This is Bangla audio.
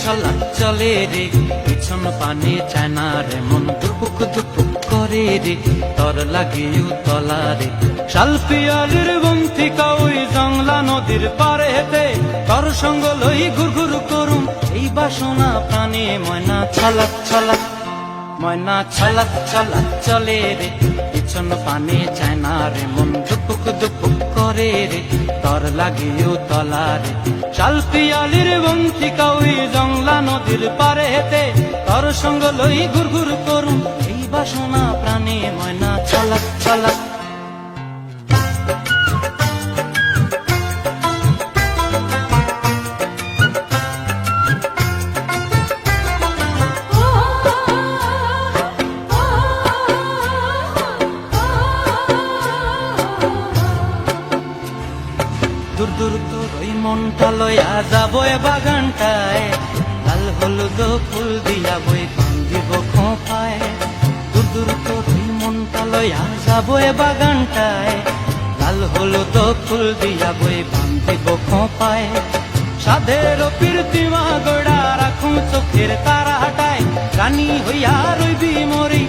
ছলা চলে রে পিছন পানে চায় না রে মন দুপুক দুপুক করে রে তর লাগে উতলা রে শালপিয়ালির বন্থিকা ওই জংলা নদীর পারে হেতে তর সঙ্গ লই ঘুর ঘুর করুম এই বাসনা প্রাণে ময়না ছলা ছলা ময়না ছলা ছলা চলে রে পিছন পানে চায় না রে মন দুপুক দুপুক করে রে তর লাগে উতলা রে শালপিয়ালির বন্থিকা ওই জংলা নদীর পারে হেতে তর সঙ্গ লই ঘুর ঘুর করুম এই বাসনা প্রাণে ময়না ছলা ছলা দূর দূর তোর ওই মনটা লইয়া যাবো এ বাগানটায় লাল হলুদ ফুল দিয়া বই বান্ধিব খোঁপায় দূর দূর তোর ওই মনটা লইয়া যাবো এ বাগানটায় লাল হলুদ ফুল দিয়া বই বান্ধিব খোঁপায় সাধের প্রীতিমা গোড়া রাখুন চোখের তারা হাটায় রানী হইয়া রইবি মরি